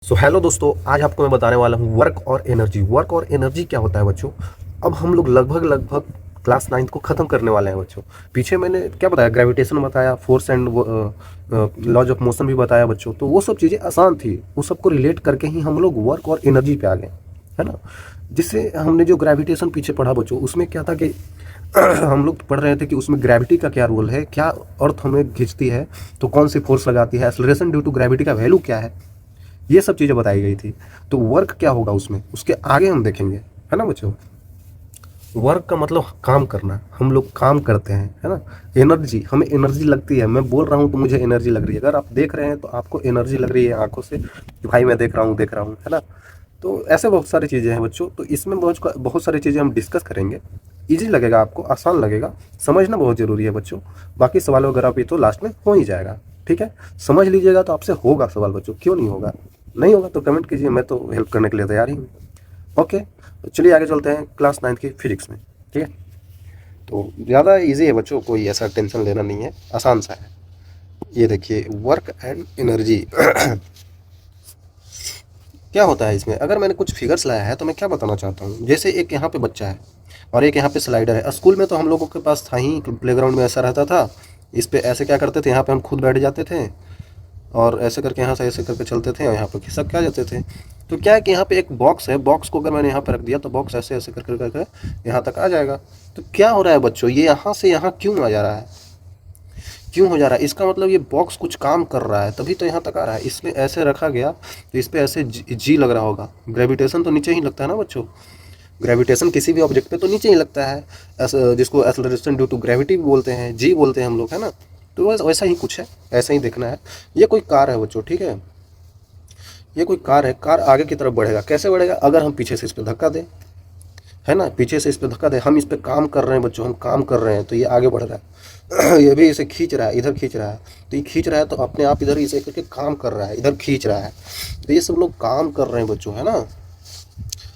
So hello दोस्तों, आज आपको मैं बताने वाला हूँ वर्क और एनर्जी। वर्क और एनर्जी क्या होता है बच्चों। अब हम लोग लगभग क्लास 9 को ख़त्म करने वाले हैं बच्चों। पीछे मैंने क्या बताया, ग्रेविटेशन बताया, force and laws of motion भी बताया बच्चों। तो वो सब चीज़ें आसान थी, वो सबको रिलेट करके ही हम लोग वर्क और एनर्जी पे आ गए, है ना। जिससे हमने जो ग्रेविटेशन पीछे पढ़ा बच्चों, उसमें क्या था कि हम लोग पढ़ रहे थे कि उसमें ग्रेविटी का क्या रोल है, क्या अर्थ हमें खींचती है, तो कौन सी फोर्स लगाती है, एक्सेलरेशन ड्यू टू ग्रेविटी का वैल्यू क्या है, ये सब चीज़ें बताई गई थी। तो वर्क क्या होगा उसमें, उसके आगे हम देखेंगे, है ना बच्चों। वर्क का मतलब काम करना, हम लोग काम करते हैं, है ना। एनर्जी, हमें एनर्जी लगती है, मैं बोल रहा हूँ तो मुझे एनर्जी लग रही है। अगर आप देख रहे हैं तो आपको एनर्जी लग रही है आंखों से कि भाई मैं देख रहा हूँ, है ना। तो ऐसे बहुत सारी चीज़ें हैं बच्चों। तो इसमें बहुत बहुत सारी चीज़ें हम डिस्कस करेंगे। ईजी लगेगा आपको, आसान लगेगा, समझना बहुत ज़रूरी है बच्चों। बाकी सवाल वगैरह भी तो लास्ट में हो ही जाएगा, ठीक है। समझ लीजिएगा तो आपसे होगा सवाल बच्चों, क्यों नहीं होगा। नहीं होगा तो कमेंट कीजिए, मैं तो हेल्प करने के लिए तैयार ही हूँ। ओके, तो चलिए आगे चलते हैं क्लास 9 की फिजिक्स में, ठीक है। तो ज़्यादा इजी है बच्चों, कोई ऐसा टेंशन लेना नहीं है, आसान सा है। ये देखिए, वर्क एंड एनर्जी क्या होता है इसमें। अगर मैंने कुछ फिगर्स लाया है तो मैं क्या बताना चाहता हूँ, जैसे एक यहाँ पे बच्चा है और एक यहाँ पे स्लाइडर है। स्कूल में तो हम लोगों के पास था ही, प्लेग्राउंड में ऐसा रहता था। इस पे ऐसे क्या करते थे, यहाँ पे हम खुद बैठ जाते थे और ऐसे करके यहाँ से ऐसे करके चलते थे और यहाँ पर खिसक के आ जाते थे। तो क्या है कि यहाँ पे एक बॉक्स है, बॉक्स को अगर मैंने यहाँ पर रख दिया तो बॉक्स ऐसे ऐसे करके करके यहाँ तक आ जाएगा। तो क्या हो रहा है बच्चों, ये यहाँ से यहाँ क्यों आ जा रहा है, क्यों हो जा रहा है, इसका मतलब ये बॉक्स कुछ काम कर रहा है, तभी तो यहाँ तक आ रहा है। इसमें ऐसे रखा गया तो इस पर ऐसे जी लग रहा होगा। ग्रेविटेशन तो नीचे ही लगता है ना बच्चों, ग्रेविटेशन किसी भी ऑब्जेक्ट पे तो नीचे ही लगता है, जिसको एक्सेलरेशन ड्यू टू ग्रेविटी भी बोलते हैं, जी बोलते हैं हम लोग, है ना। तो वैसा ही कुछ है, ऐसा ही देखना है। ये कोई कार है बच्चों, ठीक है। ये कोई कार है, कार आगे की तरफ बढ़ेगा। कैसे बढ़ेगा, अगर हम पीछे से इस पर धक्का दें, है ना, पीछे से इस पर धक्का दें। हम इस पर काम कर रहे हैं बच्चों, हम काम कर रहे हैं तो ये आगे बढ़ रहा है। ये भी इसे खींच रहा है, इधर खींच रहा है। तो ये खींच रहा है तो अपने आप इधर इसे करके काम कर रहा है, इधर खींच रहा है। तो ये सब लोग काम कर रहे हैं बच्चों, है ना।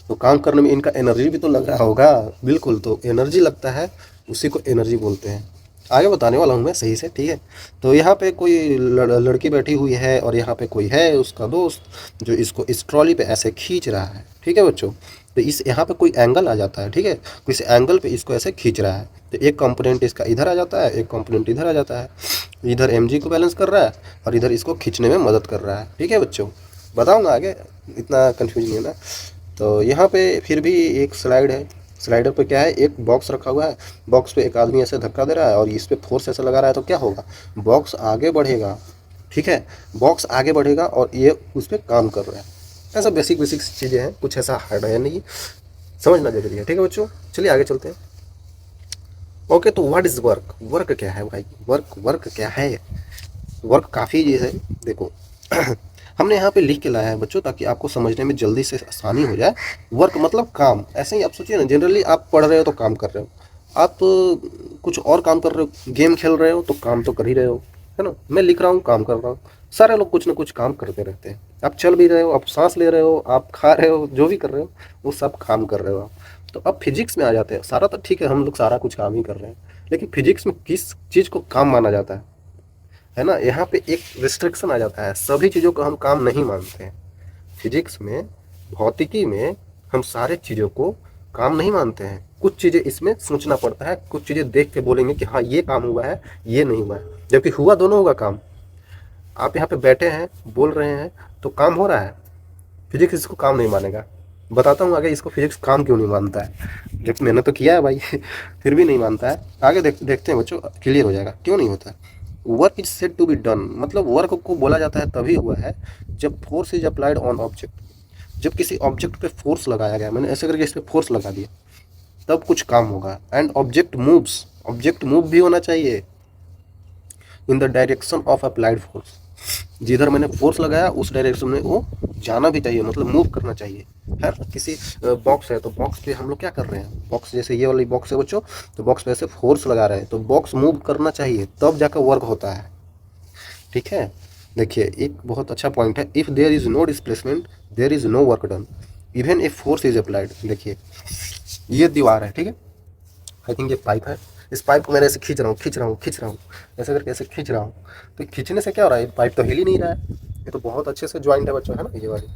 तो काम करने में इनका एनर्जी भी तो लग रहा होगा, बिल्कुल। तो एनर्जी लगता है, उसी को एनर्जी बोलते हैं। आगे बताने वाला हूँ मैं सही से, ठीक है। तो यहाँ पे कोई लड़की बैठी हुई है और यहाँ पे कोई है उसका दोस्त जो इसको इस ट्रॉली पे ऐसे खींच रहा है, ठीक है बच्चों। तो इस यहाँ पे कोई एंगल आ जाता है, ठीक है। किसी एंगल पे इसको ऐसे खींच रहा है तो एक कंपोनेंट इसका इधर आ जाता है, एक कंपोनेंट इधर आ जाता है। इधर mg को बैलेंस कर रहा है और इधर इसको खींचने में मदद कर रहा है, ठीक है बच्चों। बताऊँगा आगे, इतना कन्फ्यूज नहीं है ना। तो यहाँ पे फिर भी एक स्लाइड है, स्लाइडर पे क्या है, एक बॉक्स रखा हुआ है। बॉक्स पे एक आदमी ऐसे धक्का दे रहा है और इस पे फोर्स ऐसे लगा रहा है। तो क्या होगा, बॉक्स आगे बढ़ेगा, ठीक है। बॉक्स आगे बढ़ेगा और ये उस पर काम कर रहा है। ऐसा बेसिक बेसिक चीज़ें हैं, कुछ ऐसा हार्ड है नहीं, समझना जरूरी है, ठीक है बच्चों। चलिए आगे चलते हैं। ओके, तो व्हाट इज़ वर्क। वर्क क्या है भाई, वर्क वर्क क्या है। वर्क काफ़ी ये है, देखो। हमने यहाँ पे लिख के लाया है बच्चों ताकि आपको समझने में जल्दी से आसानी हो जाए। वर्क मतलब काम, ऐसे ही आप सोचिए ना। जनरली आप पढ़ रहे हो तो काम कर रहे हो, आप कुछ और काम कर रहे हो, गेम खेल रहे हो तो काम तो कर ही रहे हो, है ना। मैं लिख रहा हूँ, काम कर रहा हूँ। सारे लोग कुछ ना कुछ काम करते रहते हैं। आप चल भी रहे हो, आप सांस ले रहे हो, आप खा रहे हो, जो भी कर रहे हो वो सब काम कर रहे हो आप। तो अब फिजिक्स में आ जाते हैं। सारा तो ठीक है, हम लोग सारा कुछ काम ही कर रहे हैं, लेकिन फिजिक्स में किस चीज़ को काम माना जाता है ना। यहाँ पे एक रिस्ट्रिक्शन आ जाता है, सभी चीज़ों को हम काम नहीं मानते हैं। फिजिक्स में, भौतिकी में हम सारे चीज़ों को काम नहीं मानते हैं। कुछ चीज़ें इसमें सोचना पड़ता है, कुछ चीज़ें देख के बोलेंगे कि हाँ ये काम हुआ है, ये नहीं हुआ है, जबकि हुआ दोनों होगा काम। आप यहाँ पे बैठे हैं, बोल रहे हैं, तो काम हो रहा है। फिजिक्स इसको काम नहीं मानेगा। बताता हूँ आगे इसको फिजिक्स काम क्यों नहीं मानता है, जबकि मैंने तो किया है भाई। फिर भी नहीं मानता है। आगे देखते हैं बच्चों, क्लियर हो जाएगा क्यों नहीं होता है। Work is said to be done, मतलब वर्क को बोला जाता है तभी हुआ है जब force is applied on object. जब किसी ऑब्जेक्ट पे फोर्स लगाया गया, मैंने ऐसे करके इस पे फोर्स लगा दिया, तब कुछ काम होगा। And object moves, object move भी होना चाहिए इन the direction of applied force. जिधर मैंने फोर्स लगाया उस डायरेक्शन में वो जाना भी चाहिए, मतलब मूव करना चाहिए। है किसी बॉक्स है तो बॉक्स पे हम लोग क्या कर रहे हैं, बॉक्स जैसे ये वाली बॉक्स है बच्चों, तो बॉक्स पे ऐसे फोर्स लगा रहे हैं तो बॉक्स मूव करना चाहिए, तब जाकर वर्क होता है, ठीक है। देखिए एक बहुत अच्छा पॉइंट है, if there is no displacement there is no work done even if force is applied. देखिए ये दीवार है, ठीक है। आई थिंक ये पाइप है। इस पाइप को मैंने ऐसे खींच रहा हूँ, ऐसे करके ऐसे खींच रहा हूँ। तो खींचने से क्या हो रहा है, पाइप तो हिल ही नहीं रहा है, ये तो बहुत अच्छे से ज्वाइंट है बच्चों, है ना ये वाली।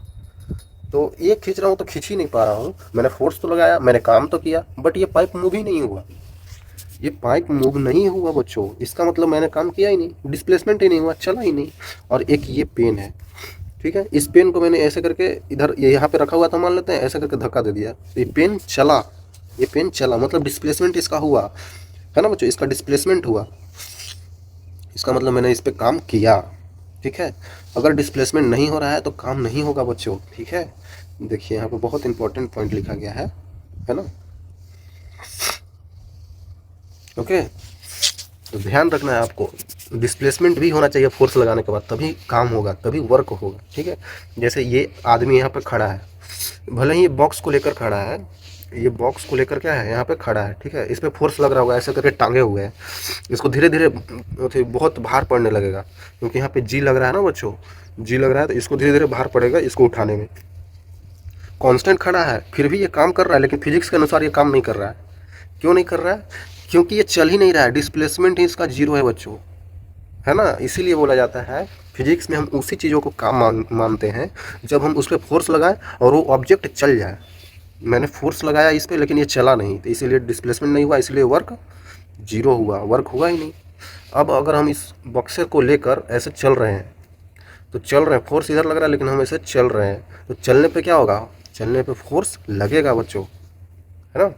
तो ये खींच रहा हूँ तो खींच ही नहीं पा रहा हूँ, मैंने फोर्स तो लगाया, मैंने काम तो किया, बट ये पाइप मूव ही नहीं हुआ। ये पाइप मूव नहीं हुआ बच्चों, इसका मतलब मैंने काम किया ही नहीं, डिस्प्लेसमेंट ही नहीं हुआ, चला ही नहीं। और एक ये पेन है, ठीक है, इस पेन को मैंने ऐसे करके इधर ये यहाँ पे रखा हुआ था मान लेते हैं, ऐसे करके धक्का दे दिया, तो ये पेन चला, ये पेन चला, मतलब डिस्प्लेसमेंट इसका हुआ, है ना बच्चों, इसका डिस्प्लेसमेंट हुआ, इसका मतलब मैंने इस पर काम किया, ठीक है। अगर डिस्प्लेसमेंट नहीं हो रहा है तो काम नहीं होगा बच्चों, ठीक है। देखिए यहाँ पे बहुत इंपॉर्टेंट पॉइंट लिखा गया है ना, ओके। तो ध्यान रखना है आपको, डिस्प्लेसमेंट भी होना चाहिए फोर्स लगाने के बाद, तभी काम होगा, तभी वर्क होगा, ठीक है। जैसे ये आदमी यहाँ पे खड़ा है, भले ही ये बॉक्स को लेकर खड़ा है, ये बॉक्स को लेकर क्या है यहाँ पे खड़ा है, ठीक है, इस पर फोर्स लग रहा होगा, ऐसे करके टांगे हुए हैं, इसको धीरे धीरे बहुत भार पड़ने लगेगा, क्योंकि यहाँ पे जी लग रहा है ना बच्चों, जी लग रहा है, तो इसको धीरे धीरे भार पड़ेगा इसको उठाने में। कांस्टेंट खड़ा है फिर भी ये काम कर रहा है, लेकिन फिजिक्स के अनुसार ये काम नहीं कर रहा है। क्यों नहीं कर रहा है? क्योंकि ये चल ही नहीं रहा है, डिस्प्लेसमेंट ही इसका जीरो है बच्चों, है ना। इसीलिए बोला जाता है फिजिक्स में हम उसी चीज़ों को काम मानते हैं जब हम उस पर फोर्स लगाएं और वो ऑब्जेक्ट चल जाए। मैंने फोर्स लगाया इस पर लेकिन ये चला नहीं, तो इसीलिए डिस्प्लेसमेंट नहीं हुआ, इसलिए वर्क जीरो हुआ, वर्क हुआ ही नहीं। अब अगर हम इस बॉक्सर को लेकर ऐसे चल रहे हैं, तो चल रहे हैं, फोर्स इधर लग रहा है लेकिन हम ऐसे चल रहे हैं, तो चलने पे क्या होगा, चलने पे फोर्स लगेगा बच्चों, है ना,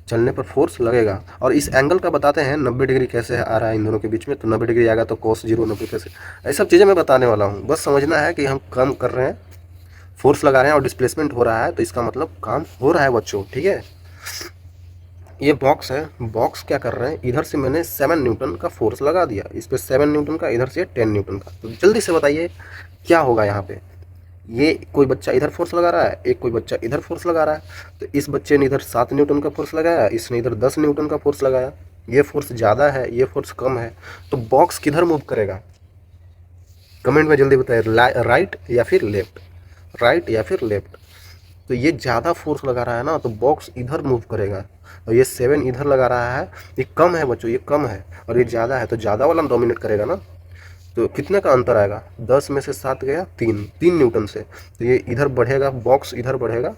चलने पर फोर्स लगेगा। और इस एंगल का बताते हैं 90 डिग्री कैसे आ रहा है इन दोनों के बीच में, तो 90 डिग्री आएगा तो cos 0 90 कैसे, ये सब चीज़ें मैं बताने वाला हूँ। बस समझना है कि हम काम कर रहे हैं, फोर्स लगा रहे हैं और डिस्प्लेसमेंट हो रहा है, तो इसका मतलब काम हो रहा है बच्चों, ठीक है। ये बॉक्स है, बॉक्स क्या कर रहे हैं, इधर से मैंने 7 न्यूटन का फोर्स लगा दिया, इस पर 7 न्यूटन का, इधर से 10 न्यूटन का। तो जल्दी से बताइए क्या होगा यहाँ पे। ये कोई बच्चा इधर फोर्स लगा रहा है, एक कोई बच्चा इधर फोर्स लगा रहा है, तो इस बच्चे ने इधर 7 न्यूटन का फोर्स लगाया, इसने इधर 10 न्यूटन का फोर्स लगाया, ये फोर्स ज़्यादा है, ये फोर्स कम है, तो बॉक्स किधर मूव करेगा, कमेंट में जल्दी बताइए, राइट या फिर लेफ्ट, राइट या फिर लेफ्ट। तो ये ज़्यादा फोर्स लगा रहा है ना, तो बॉक्स इधर मूव करेगा, और ये 7 इधर लगा रहा है, ये कम है बच्चों, ये कम है, और ये ज़्यादा है, तो ज़्यादा वाला डोमिनेट करेगा ना। तो कितने का अंतर आएगा, 10 में से 7 गया 3 न्यूटन से, तो ये इधर बढ़ेगा, बॉक्स इधर बढ़ेगा,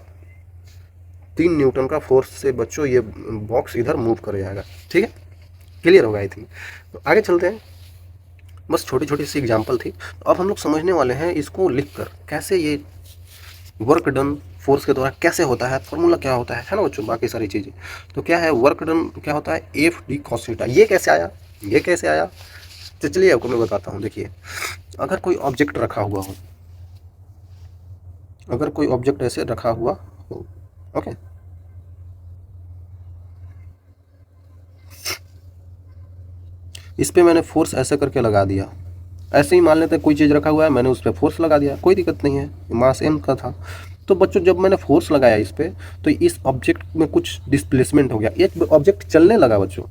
3 न्यूटन का फोर्स से बच्चों ये बॉक्स इधर मूव कर जाएगा, ठीक है, क्लियर होगा आई थिंक। तो आगे चलते हैं, बस छोटी छोटी सी एग्जांपल थी। तो अब हम लोग समझने वाले हैं इसको लिखकर कैसे ये वर्क डन फोर्स के द्वारा कैसे होता है, फॉर्मूला क्या होता है ना बच्चों, बाकी सारी चीज़ें। तो क्या है वर्क डन, क्या होता है एफ डी कॉस थीटा। ये कैसे आया, ये कैसे आया, तो चलिए आपको मैं बताता हूँ। देखिए अगर कोई ऑब्जेक्ट रखा हुआ हो, अगर कोई ऑब्जेक्ट ऐसे रखा हुआ हो, ओके, इस पे मैंने फोर्स ऐसे करके लगा दिया, ऐसे ही मान लेते हैं कोई चीज़ रखा हुआ है, मैंने उस पर फोर्स लगा दिया, कोई दिक्कत नहीं है, मास m का था। तो बच्चों जब मैंने फोर्स लगाया इस पर, तो इस ऑब्जेक्ट में कुछ डिस्प्लेसमेंट हो गया, ये ऑब्जेक्ट चलने लगा बच्चों,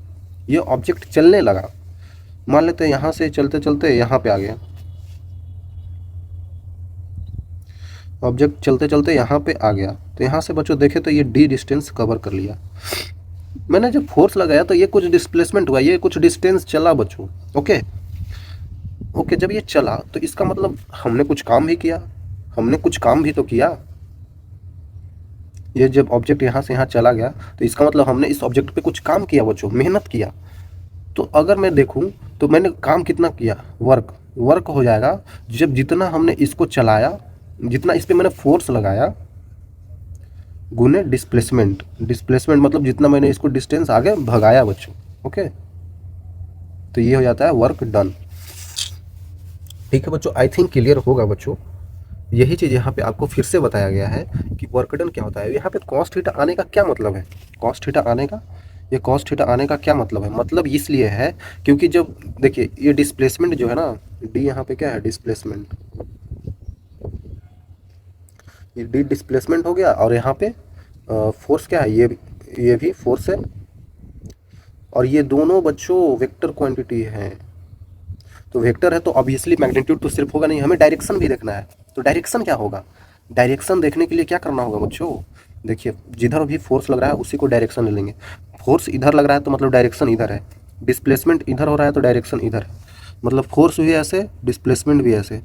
ये ऑब्जेक्ट चलने लगा, मान लेते हैं यहाँ से चलते चलते यहाँ पे आ गया, ऑब्जेक्ट चलते चलते यहाँ पे आ गया, तो यहाँ से बच्चों देखे तो ये डी डिस्टेंस कवर कर लिया। मैंने जब फोर्स लगाया तो ये कुछ डिस्प्लेसमेंट हुआ, ये कुछ डिस्टेंस चला बच्चों, ओके ओके। जब ये चला तो इसका मतलब हमने कुछ काम भी किया, हमने कुछ काम भी तो किया। ये जब ऑब्जेक्ट यहाँ से यहाँ चला गया तो इसका मतलब हमने इस ऑब्जेक्ट पे कुछ काम किया बच्चों, मेहनत किया। तो अगर मैं देखूं तो मैंने काम कितना किया, वर्क, वर्क हो जाएगा जब जितना हमने इसको चलाया, जितना इस पर मैंने फोर्स लगाया गुने डिस्प्लेसमेंट, डिस्प्लेसमेंट मतलब जितना मैंने इसको डिस्टेंस आगे भगाया बच्चों, ओके। तो ये हो जाता है वर्क डन, ठीक है बच्चों। आई थिंक क्लियर होगा बच्चों। यही चीज़ यहाँ पे आपको फिर से बताया गया है कि वर्क डन क्या होता है। यहाँ पे कॉस थीटा आने का क्या मतलब है, कॉस थीटा आने का, ये कॉस थीटा आने का क्या मतलब है, मतलब इसलिए है क्योंकि जब देखिए ये डिस्प्लेसमेंट जो है ना, डी यहाँ पे क्या है डिस्प्लेसमेंट, ये डी डिस्प्लेसमेंट हो गया, और यहाँ पे फोर्स क्या है, ये भी फोर्स है, और ये दोनों बच्चों वेक्टर क्वांटिटी है। तो वेक्टर है तो ऑब्वियसली मैग्नीट्यूड तो सिर्फ होगा नहीं, हमें डायरेक्शन भी देखना है। तो डायरेक्शन क्या होगा, डायरेक्शन देखने के लिए क्या करना होगा बच्चों, देखिए जिधर भी फोर्स लग रहा है उसी को डायरेक्शन ले लेंगे। फोर्स इधर लग रहा है तो मतलब डायरेक्शन इधर है, डिस्प्लेसमेंट इधर हो रहा है तो डायरेक्शन इधर है, मतलब फोर्स भी ऐसे डिस्प्लेसमेंट भी ऐसे,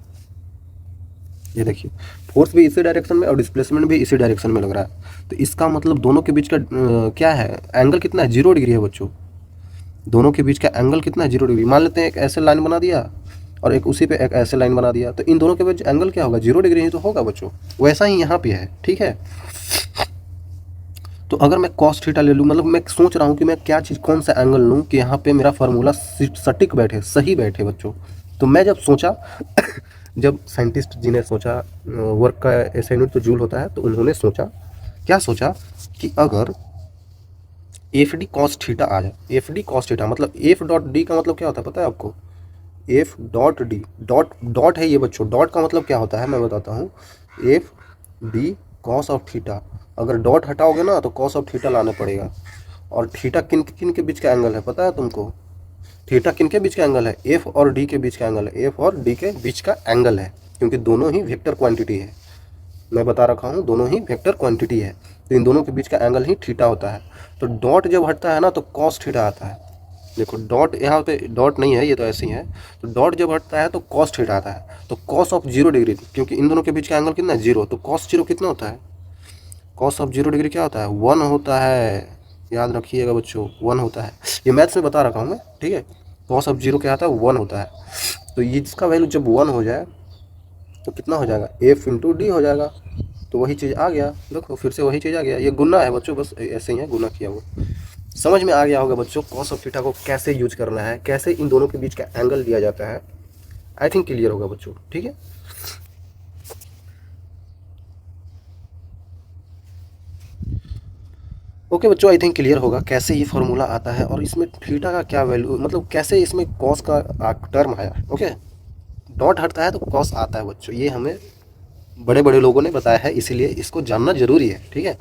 ये देखिए फोर्स भी इसी डायरेक्शन में और डिस्प्लेसमेंट भी इसी डायरेक्शन में लग रहा है। तो इसका मतलब दोनों के बीच का क्या है, एंगल कितना है, 0 डिग्री है बच्चों। दोनों के बीच का एंगल कितना है, 0 डिग्री। मान लेते हैं एक ऐसे लाइन बना दिया और एक उसी पे एक ऐसे लाइन बना दिया, तो इन दोनों के बीच एंगल क्या होगा, 0 डिग्री ही तो होगा बच्चों। वैसा ही यहाँ पे है, ठीक है। तो अगर मैं कॉस थीटा ले लूँ, मतलब मैं सोच रहा हूँ कि मैं क्या चीज़, कौन सा एंगल लूँ कि यहाँ पे मेरा फार्मूला सटीक बैठे, सही बैठे बच्चों। तो मैं जब सोचा जब साइंटिस्ट जी ने सोचा, वर्क का ऐसा यूनिट तो जूल होता है, तो उन्होंने सोचा, क्या सोचा कि अगर एफ डी कॉस थीटा आ जाए। एफ डी कॉस थीटा मतलब एफ डॉट डी का मतलब क्या होता है पता है आपको, F dot D, dot dot है ये बच्चों, डॉट का मतलब क्या होता है मैं बताता हूँ, F D cos of theta. अगर डॉट हटाओगे ना तो कॉस ऑफ थीटा लाना पड़ेगा। और थीटा किन किन के बीच का एंगल है पता है तुमको, थीटा किन के बीच का एंगल है, एफ और डी के बीच का एंगल है, एफ और डी के बीच का एंगल है, क्योंकि दोनों ही वेक्टर क्वांटिटी है। मैं बता रखा हूँ दोनों ही वेक्टर क्वांटिटी है, तो इन दोनों के बीच का एंगल ही थीटा होता है। तो डॉट जब हटता है ना तो कॉस थीटा आता है। देखो डॉट यहाँ पे डॉट नहीं है, ये तो ऐसे ही है। तो डॉट जब हटता है तो कॉस थीटा आता है। तो कॉस ऑफ 0 डिग्री, क्योंकि इन दोनों के बीच का एंगल कितना है, 0, तो कॉस 0 कितना होता है, कॉस ऑफ 0 डिग्री क्या होता है, 1 होता है। याद रखिएगा बच्चों 1 होता है, ये मैथ्स में बता रखा हूँ मैं, ठीक है। कॉस ऑफ 0 क्या आता है, 1 होता है। तो ये इसका वैल्यू जब 1 हो जाए तो कितना हो जाएगा, एफ इंटू डी हो जाएगा। तो वही चीज़ आ गया, देखो फिर से वही चीज़ आ गया। ये गुना है बच्चों, बस ऐसे ही है, गुना किया हुआ। समझ में आ गया होगा बच्चों कॉस ऑफ थीटा को कैसे यूज करना है, कैसे इन दोनों के बीच का एंगल दिया जाता है। आई थिंक क्लियर होगा बच्चों, ठीक है। ओके बच्चों, आई थिंक क्लियर होगा कैसे ये फॉर्मूला आता है और इसमें थीटा का क्या वैल्यू, मतलब कैसे इसमें कॉस का टर्म आया। ओके, डॉट हटता है तो कॉस आता है बच्चों, ये हमें बड़े बड़े लोगों ने बताया है, इसीलिए इसको जानना जरूरी है, ठीक है।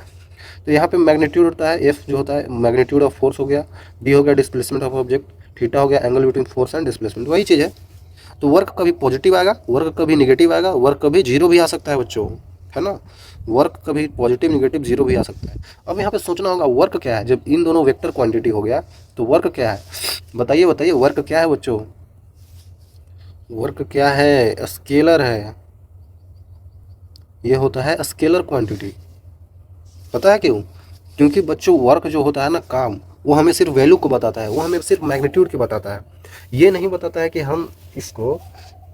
तो यहाँ पे मैग्नीट्यूड होता है, एफ जो होता है मैग्नीट्यूड ऑफ फोर्स हो गया, डी हो गया डिस्प्लेसमेंट ऑफ ऑब्जेक्ट, थीटा हो गया angle between force and displacement, वही चीज़ है। तो वर्क कभी पॉजिटिव आएगा, वर्क कभी निगेटिव आएगा, वर्क कभी जीरो भी आ सकता है बच्चों, है ना। वर्क कभी पॉजिटिव निगेटिव जीरो भी आ सकता है। अब यहाँ पे सोचना होगा वर्क क्या है, जब इन दोनों वेक्टर क्वांटिटी हो गया तो वर्क क्या है, बताइए बताइए वर्क क्या है बच्चों। वर्क क्या है, स्केलर है, ये होता है स्केलर क्वांटिटी। पता है क्यों, क्योंकि बच्चों वर्क जो होता है ना, काम, वो हमें सिर्फ वैल्यू को बताता है, वो हमें सिर्फ मैग्नीट्यूड की बताता है। ये नहीं बताता है कि हम इसको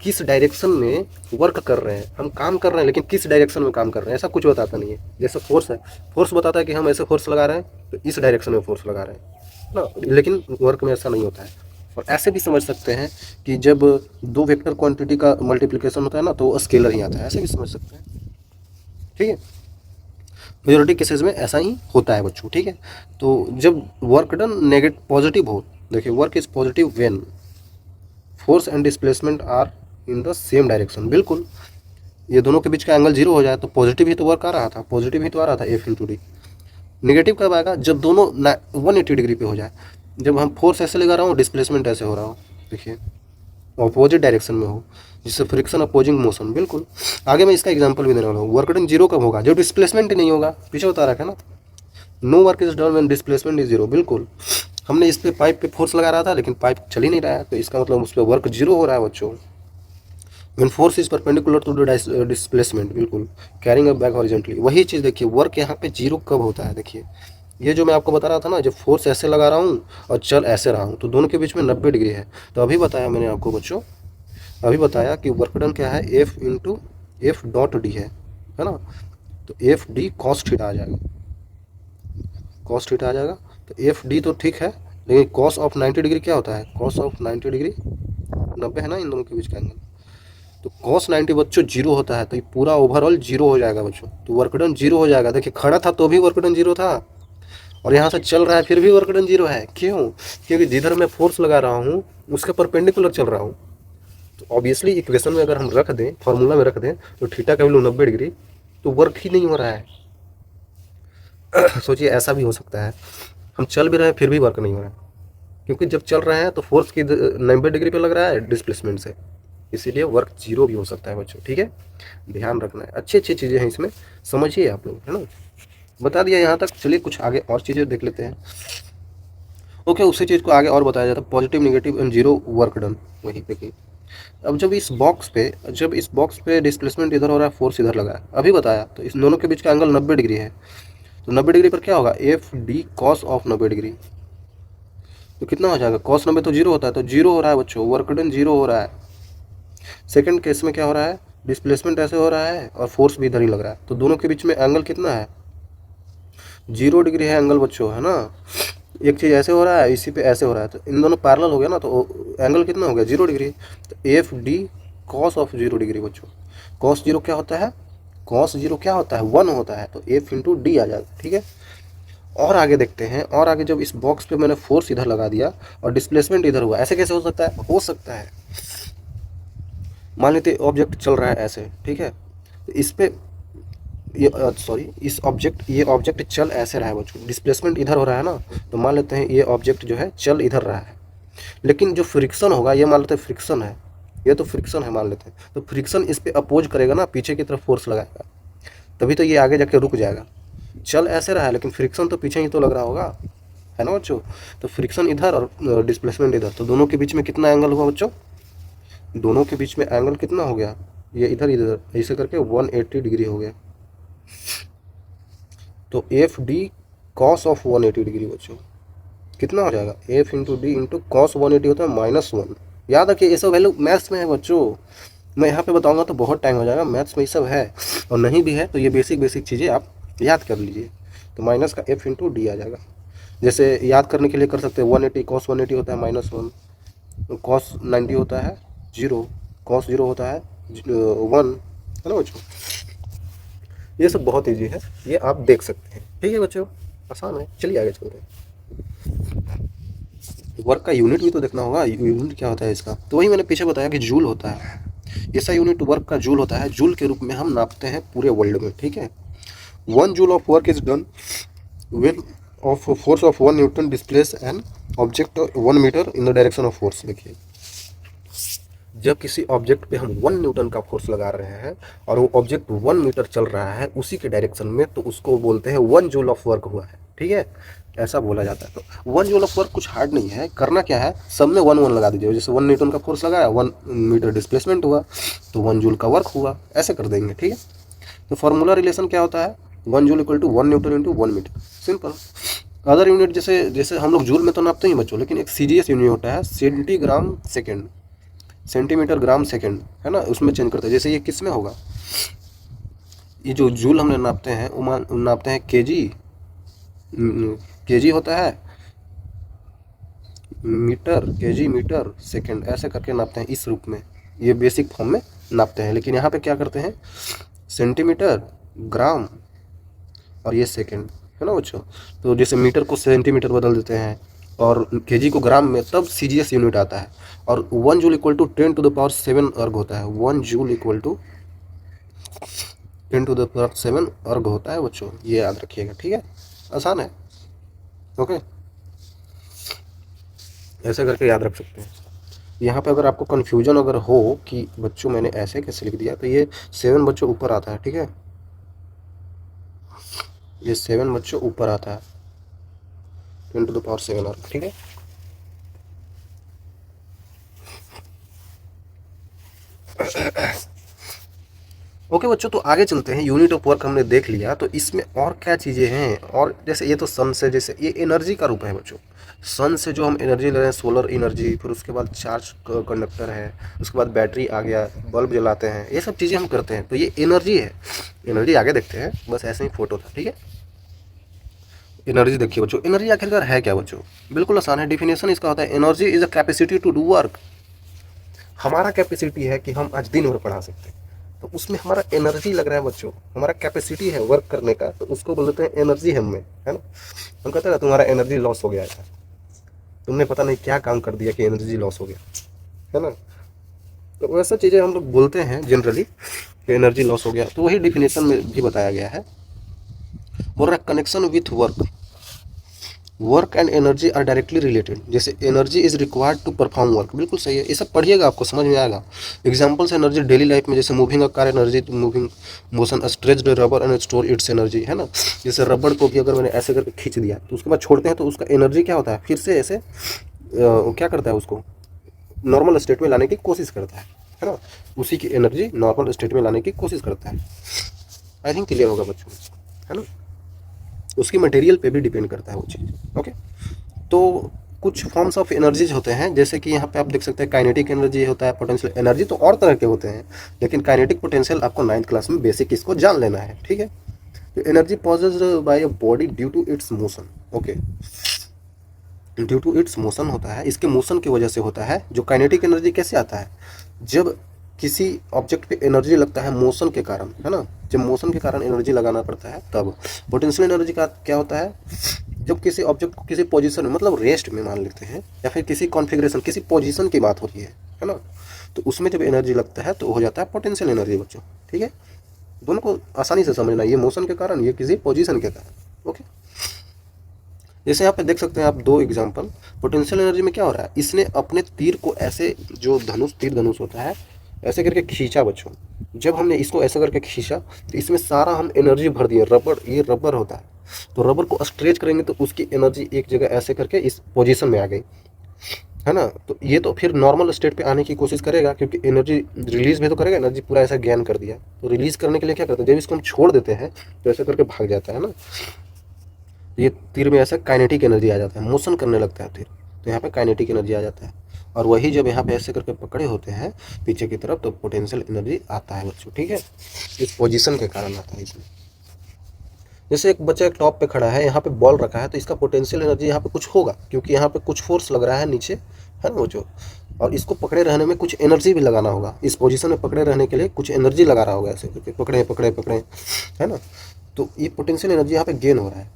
किस डायरेक्शन में वर्क कर रहे हैं, हम काम कर रहे हैं लेकिन किस डायरेक्शन में काम कर रहे हैं, ऐसा कुछ बताता नहीं है। जैसे फोर्स है, फोर्स बताता है कि हम ऐसे फोर्स लगा रहे हैं तो इस डायरेक्शन में फोर्स लगा रहे हैं ना, लेकिन वर्क में ऐसा नहीं होता है। और ऐसे भी समझ सकते हैं कि जब दो वेक्टर क्वांटिटी का मल्टीप्लिकेशन होता है ना तो वो स्केलर ही आता है, ऐसे भी समझ सकते हैं, ठीक है। मेजोरिटी केसेस में ऐसा ही होता है बच्चों, ठीक है। तो जब वर्क डन नेगेटिव पॉजिटिव हो, देखिए work is positive when force and displacement are in the same direction. बिल्कुल, ये दोनों के बीच का एंगल 0 हो जाए तो पॉजिटिव ही तो वर्क आ रहा था, पॉजिटिव ही तो आ रहा था एफ इंटू डी। निगेटिव कब आएगा, जब दोनों 180 डिग्री पे हो जाए, जब हम फोर्स ऐसे लगा रहा हूँ डिस्प्लेसमेंट ऐसे हो रहा हो, देखिए अपोजिट डायरेक्शन में हो, जिससे फ्रिक्शन अपोजिंग मोशन। बिल्कुल, आगे मैं इसका एग्जांपल भी देने वाला हूँ। वर्क डन 0 कब होगा, जब डिस्प्लेसमेंट ही नहीं होगा, पीछे बता रखा है ना, no work is done when displacement is 0। बिल्कुल, हमने इस पे पाइप पे फोर्स लगा रहा था लेकिन पाइप चल ही नहीं रहा है, तो इसका मतलब उस पर वर्क 0 हो रहा है बच्चों। When force is perpendicular to the displacement, बिल्कुल, कैरिंग अ बैक हॉरिजॉन्टली। वही चीज़ देखिए, वर्क यहाँ पे 0 कब होता है, देखिए ये जो मैं आपको बता रहा था ना, जब फोर्स ऐसे लगा रहा हूँ और चल ऐसे रहा हूँ तो दोनों के बीच में 90 डिग्री है। तो अभी बताया मैंने आपको बच्चों, अभी बताया कि वर्क डन क्या है, F into F dot D है ना। तो एफ डी कॉस थीटा आ जाएगा, कॉस थीटा आ जाएगा। तो एफ डी तो ठीक है, लेकिन कॉस ऑफ 90 डिग्री क्या होता है, कॉस ऑफ 90 डिग्री 90 है ना इन दोनों के बीच का एंगल। तो कॉस 90 बच्चों 0 होता है, तो ये पूरा ओवरऑल 0 हो जाएगा बच्चों। तो वर्क डन 0 हो जाएगा। देखिए खड़ा था तो भी वर्क डन 0 था, और यहाँ से चल रहा है फिर भी वर्क डन 0 है। क्यों, क्योंकि जिधर मैं फोर्स लगा रहा हूँ उसके परपेंडिकुलर चल रहा हूँ। तो ऑब्वियसली इक्वेशन में अगर हम रख दें, फॉर्मूला में रख दें, तो थीटा का वैल्यू 90 डिग्री, तो वर्क ही नहीं हो रहा है। सोचिए ऐसा भी हो सकता है, हम चल भी रहे हैं फिर भी वर्क नहीं हो रहा है, क्योंकि जब चल रहे हैं तो फोर्स की 90 डिग्री पे लग रहा है डिस्प्लेसमेंट से, इसीलिए वर्क 0 भी हो सकता है बच्चों, ठीक है। ध्यान रखना है, अच्छी अच्छी चीज़ें हैं इसमें, समझिए आप लोग, है ना। बता दिया यहाँ तक, चलिए कुछ आगे और चीज़ें देख लेते हैं। ओके, उसी चीज़ को आगे और बताया जाता है, positive negative and 0 work done. वही देखिए, अब जब इस बॉक्स पे डिस्प्लेसमेंट इधर हो रहा है, फोर्स इधर लगा है, अभी बताया, तो इस दोनों के बीच का एंगल 90 डिग्री है। तो 90 डिग्री पर क्या होगा, F D cos of 90 degree. तो कितना हो जाएगा, कॉस 90 तो जीरो होता है, तो जीरो हो रहा है बच्चों, वर्क डन जीरो हो रहा है। सेकंड केस में क्या हो रहा है, डिस्प्लेसमेंट ऐसे हो रहा है और फोर्स भी इधर ही लग रहा है, तो दोनों के बीच में एंगल कितना है, 0 डिग्री है एंगल बच्चों, है ना। एक चीज़ ऐसे हो रहा है, इसी पे ऐसे हो रहा है, तो इन दोनों पैरेलल हो गया ना, तो एंगल कितना हो गया, 0 डिग्री। तो F D cos of 0 degree बच्चों। कॉस जीरो क्या होता है, कॉस जीरो क्या होता है, 1 होता है, तो एफ इंटू डी आ जाएगा, ठीक है। और आगे देखते हैं, और आगे जब इस बॉक्स पे मैंने फोर्स इधर लगा दिया और डिस्प्लेसमेंट इधर हुआ, ऐसे कैसे हो सकता है, हो सकता है, मान लेते ऑब्जेक्ट चल रहा है ऐसे, ठीक है, तो इस पे ये ऑब्जेक्ट चल ऐसे रहा है बच्चों, डिस्प्लेसमेंट इधर हो रहा है ना, तो मान लेते हैं ये ऑब्जेक्ट जो है चल इधर रहा है, लेकिन जो फ्रिक्शन होगा, ये मान लेते हैं फ्रिक्शन है, ये तो फ्रिक्शन है मान लेते हैं, तो फ्रिक्शन इस पे अपोज करेगा ना, पीछे की तरफ फोर्स लगाएगा, तभी तो ये आगे जाके रुक जाएगा। चल ऐसे रहा है लेकिन फ्रिक्शन तो पीछे ही तो लग रहा होगा, है ना बच्चों। तो फ्रिक्शन इधर और डिस्प्लेसमेंट इधर, तो दोनों के बीच में कितना एंगल हुआ बच्चों, दोनों के बीच में एंगल कितना हो गया, ये इधर इधर ऐसे करके 180 डिग्री हो गया। तो F D cos of 180 degree बच्चों कितना हो जाएगा, F into D into cos 180 होता है -1। याद रखिए ये सब वैल्यू मैथ्स में है बच्चों, मैं यहाँ पे बताऊंगा तो बहुत टाइम हो जाएगा, मैथ्स में ये सब है, और नहीं भी है तो ये बेसिक बेसिक चीज़ें आप याद कर लीजिए। तो माइनस का एफ इंटू डी आ जाएगा, जैसे याद करने के लिए कर सकते हैं, 180 कॉस 180 होता है -1, कॉस 90 होता है 0, कॉस 0 होता है 1, है ना बच्चों। ये सब बहुत ईजी है, ये आप देख सकते हैं, ठीक है बच्चों, आसान है। चलिए आगे चलते हैं, वर्क का यूनिट भी तो देखना होगा, यूनिट क्या होता है इसका, तो वही मैंने पीछे बताया कि जूल होता है, ऐसा यूनिट वर्क का जूल होता है, जूल के रूप में हम नापते हैं पूरे वर्ल्ड में, ठीक है। 1 joule of work is done with of force of 1 newton displace an object 1 metre in the direction of force. देखिए जब किसी ऑब्जेक्ट पे हम 1 न्यूटन का फोर्स लगा रहे हैं और वो ऑब्जेक्ट 1 मीटर चल रहा है उसी के डायरेक्शन में, तो उसको बोलते हैं 1 जूल ऑफ वर्क हुआ है, ठीक है, ऐसा बोला जाता है। तो 1 जूल ऑफ वर्क कुछ हार्ड नहीं है, करना क्या है, सब में 1 1 लगा दीजिए, जैसे 1 न्यूटन का फोर्स लगाया, 1 मीटर डिस्प्लेसमेंट हुआ, तो 1 जूल का वर्क हुआ, ऐसे कर देंगे, ठीक है। तो फॉर्मूला रिलेशन क्या होता है, 1 joule equal to 1 newton into 1 metre, simple. Other unit जैसे जैसे हम लोग जूल में तो नापते ही बच्चों, लेकिन एक सीजीएस यूनिट होता है centigram second, centimetre gram second, है ना, उसमें चेंज करते हैं। जैसे ये किस में होगा, ये जो जूल हमने नापते हैं वो नापते हैं केजी, केजी होता है मीटर, केजी मीटर सेकेंड, ऐसे करके नापते हैं इस रूप में, ये बेसिक फॉर्म में नापते हैं। लेकिन यहाँ पे क्या करते हैं, सेंटीमीटर ग्राम और ये सेकेंड, है ना बच्चों। तो जैसे मीटर को सेंटीमीटर बदल देते हैं और केजी को ग्राम में, तब सीजीएस यूनिट आता है। और 1 joule equal to 10 to the power 7 erg होता है, 1 joule equal to 10 to the power 7 erg होता है बच्चों, ये याद रखिएगा, ठीक है, आसान है, ओके, ऐसे करके याद रख सकते हैं। यहाँ पे अगर आपको कन्फ्यूजन अगर हो कि बच्चों मैंने ऐसे कैसे लिख दिया, तो ये 7 बच्चों ऊपर आता है, ठीक है, ये 7 बच्चों ऊपर आता है, 10 टू द पावर 7 अर्ग, ठीक है। ओके बच्चों, तो आगे चलते हैं, यूनिट ऑफ वर्क हमने देख लिया, तो इसमें और क्या चीज़ें हैं, और जैसे ये तो सन से, जैसे ये एनर्जी का रूप है बच्चों, सन से जो हम एनर्जी ले रहे हैं, सोलर एनर्जी, फिर उसके बाद चार्ज कंडक्टर है, उसके बाद बैटरी आ गया, बल्ब जलाते हैं, ये सब चीज़ें हम करते हैं, तो ये एनर्जी है। एनर्जी आगे देखते हैं, बस ऐसे ही फोटो था, ठीक है। एनर्जी देखिए बच्चों, एनर्जी आखिरकार है क्या बच्चों, बिल्कुल आसान है, डिफिनेशन इसका होता है, energy is a capacity to do work. हमारा कैपेसिटी है कि हम आज दिन भर पढ़ा सकते हैं, तो उसमें हमारा एनर्जी लग रहा है बच्चों, हमारा कैपेसिटी है वर्क करने का, तो उसको बोलते हैं एनर्जी हम में, है ना। हम कहते हैं ना तुम्हारा एनर्जी लॉस हो गया है, तुमने पता नहीं क्या काम कर दिया कि एनर्जी लॉस हो गया, है ना। तो वैसा चीज़ें हम लोग बोलते हैं जनरली कि एनर्जी लॉस हो गया, तो वही डिफिनेशन में भी बताया गया है। बोल रहा है connection with work, work and energy are directly related, जैसे energy is required to perform work, बिल्कुल सही है, ये सब पढ़िएगा आपको समझ में आएगा। एग्जांपल्स एनर्जी डेली लाइफ में, जैसे moving a car energy, moving motion, stretched rubber and store it's energy, है ना। जैसे रबड़ को भी अगर मैंने ऐसे करके खींच दिया तो उसके बाद छोड़ते हैं, तो उसका एनर्जी क्या होता है, फिर से ऐसे क्या करता है, उसको नॉर्मल स्टेट में लाने की कोशिश करता है ना, उसी की एनर्जी नॉर्मल स्टेट में लाने की कोशिश करता है। आई थिंक क्लियर होगा बच्चों, है ना। उसकी मटेरियल पे भी डिपेंड करता है वो चीज़। ओके, तो कुछ फॉर्म्स ऑफ एनर्जीज होते हैं, जैसे कि यहाँ पे आप देख सकते हैं काइनेटिक एनर्जी होता है, पोटेंशियल एनर्जी तो और तरह के होते हैं, लेकिन काइनेटिक पोटेंशियल आपको 9th क्लास में बेसिक इसको जान लेना है, ठीक है। तो energy possessed by a body due to its motion. Okay, due to its motion होता है, इसके मोशन की वजह से होता है। जो काइनेटिक एनर्जी कैसे आता है, जब किसी ऑब्जेक्ट पे एनर्जी लगता है मोशन के कारण, है ना, जब मोशन के कारण एनर्जी लगाना पड़ता है तब। पोटेंशियल एनर्जी का क्या होता है, जब किसी ऑब्जेक्ट को किसी पोजीशन में, मतलब रेस्ट में मान लेते हैं, या फिर किसी कॉन्फ़िगरेशन, किसी पोजीशन की बात हो रही है ना, तो उसमें जब एनर्जी लगता है तो हो जाता है पोटेंशियल एनर्जी बच्चों, ठीक है। दोनों को आसानी से समझना, ये मोशन के कारण, ये किसी पोजीशन के कारण। ओके, जैसे यहाँ पे देख सकते हैं आप 2 एग्जाम्पल। पोटेंशियल एनर्जी में क्या हो रहा है, इसने अपने तीर को ऐसे, जो धनुष, तीर धनुष होता है, ऐसे करके खींचा बच्चों। जब हमने इसको ऐसे करके खींचा तो इसमें सारा हम एनर्जी भर दिए। रबर, ये रबर होता है, तो रबर को स्ट्रेच करेंगे तो उसकी एनर्जी एक जगह ऐसे करके इस पोजीशन में आ गई, है ना। तो ये तो फिर नॉर्मल स्टेट पे आने की कोशिश करेगा, क्योंकि एनर्जी रिलीज भी तो करेगा, एनर्जी पूरा ऐसा गेन कर दिया। तो रिलीज करने के लिए क्या करते हैं, जब इसको हम छोड़ देते हैं तो ऐसे करके भाग जाता है ना, ये तीर में ऐसा काइनेटिक एनर्जी आ जाता है, मोशन करने लगता है तीर, तो यहाँ पे काइनेटिक एनर्जी आ जाता है। और वही जब यहाँ पे ऐसे करके पकड़े होते हैं पीछे की तरफ, तो पोटेंशियल एनर्जी आता है बच्चों, ठीक है। इस पोजीशन के कारण आता है इसमें। जैसे एक बच्चा एक टॉप पे खड़ा है, यहाँ पे बॉल रखा है, तो इसका पोटेंशियल एनर्जी यहाँ पे कुछ होगा, क्योंकि यहाँ पे कुछ फोर्स लग रहा है नीचे, है ना वो जो, और इसको पकड़े रहने में कुछ एनर्जी भी लगाना होगा। इस पोजीशन में पकड़े रहने के लिए कुछ एनर्जी लगा रहा होगा, ऐसे करके पकड़े पकड़े पकड़े, है ना। तो ये पोटेंशियल एनर्जी यहाँ पे गेन हो रहा है।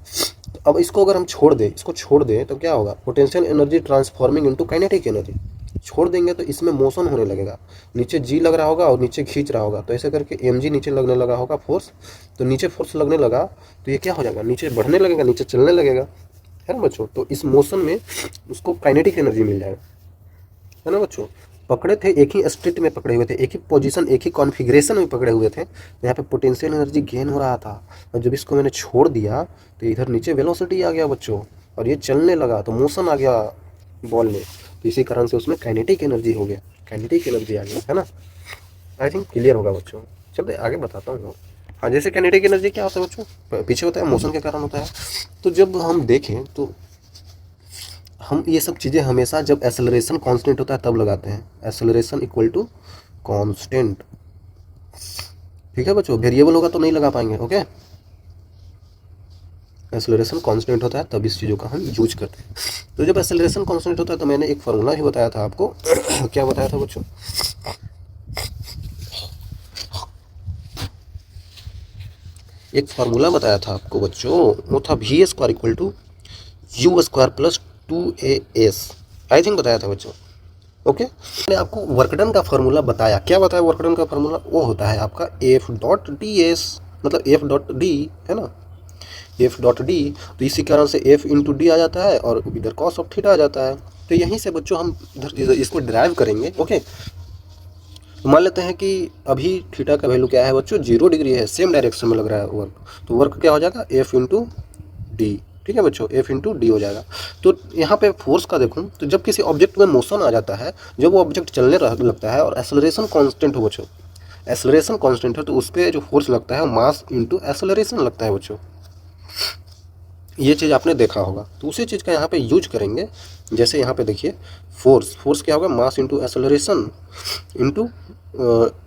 तो अब इसको अगर हम छोड़ दें, इसको छोड़ दें तो क्या होगा, potential energy transforming into kinetic energy. छोड़ देंगे तो इसमें मोशन होने लगेगा, नीचे जी लग रहा होगा और नीचे खींच रहा होगा, तो ऐसे करके mg नीचे लगने लगा होगा फोर्स। तो नीचे फोर्स लगने लगा तो ये क्या हो जाएगा, नीचे बढ़ने लगेगा, नीचे चलने लगेगा, है ना बच्चों। तो इस मोशन में उसको काइनेटिक एनर्जी मिल जाएगा, है ना बच्चों। पकड़े थे एक ही स्टेट में, पकड़े हुए थे एक ही पोजीशन, एक ही कॉन्फ़िगरेशन में पकड़े हुए थे, तो यहाँ पे पोटेंशियल एनर्जी गेन हो रहा था। और जब इसको मैंने छोड़ दिया तो इधर नीचे वेलोसिटी आ गया बच्चों, और ये चलने लगा तो मोशन आ गया बॉल में, तो इसी कारण से उसमें काइनेटिक एनर्जी हो गया, काइनेटिक एनर्जी आ गया, है ना। आई थिंक क्लियर होगा बच्चों। चलिए आगे बताता हूँ। हाँ, जैसे काइनेटिक एनर्जी क्या होता है बच्चों, पीछे होता है, मोशन के कारण होता है। तो जब हम देखें तो हम ये सब चीज़ें हमेशा जब एक्सेलरेशन कांस्टेंट होता है तब लगाते हैं, एक्सेलरेशन इक्वल टू कांस्टेंट, ठीक है बच्चों। वेरिएबल होगा तो नहीं लगा पाएंगे, ओके। एक्सेलरेशन कांस्टेंट होता है तब इस चीज़ों का हम यूज करते हैं। तो जब एक्सेलरेशन कांस्टेंट होता है तो मैंने एक फार्मूला भी बताया था आपको क्या बताया था बच्चों, एक फार्मूला बताया था आपको बच्चों, वो था v² equal to u² plus 2as, I think बताया था बच्चों, ओके। मैंने आपको वर्क डन का फार्मूला बताया, क्या बताया वर्क डन का फार्मूला, वो होता है आपका F.ds, मतलब F.d, है ना, F.d। तो इसी कारण से F इंटू डी आ जाता है और इधर कॉस ऑफ थीटा आ जाता है। तो यहीं से बच्चों हम इधर इसको ड्राइव करेंगे, ओके। तो मान लेते हैं कि अभी थीटा का वैल्यू क्या है बच्चों, 0 डिग्री है, सेम डायरेक्शन में लग रहा है वर्क, तो वर्क क्या हो जाएगा, F इंटू डी, ठीक है बच्चों, F इंटू डी हो जाएगा। तो यहाँ पे फोर्स का देखूँ तो जब किसी ऑब्जेक्ट में मोशन आ जाता है, जब वो ऑब्जेक्ट चलने लगता है और एक्सेलरेशन कांस्टेंट हो बच्चों, एक्सेलरेशन कांस्टेंट है, तो उस पर जो फोर्स लगता है मास इंटू एक्सेलरेशन लगता है बच्चों। ये चीज़ आपने देखा होगा, तो उसी चीज़ का यहाँ पे यूज करेंगे। जैसे यहाँ पे देखिए फोर्स क्या होगा, mass into acceleration into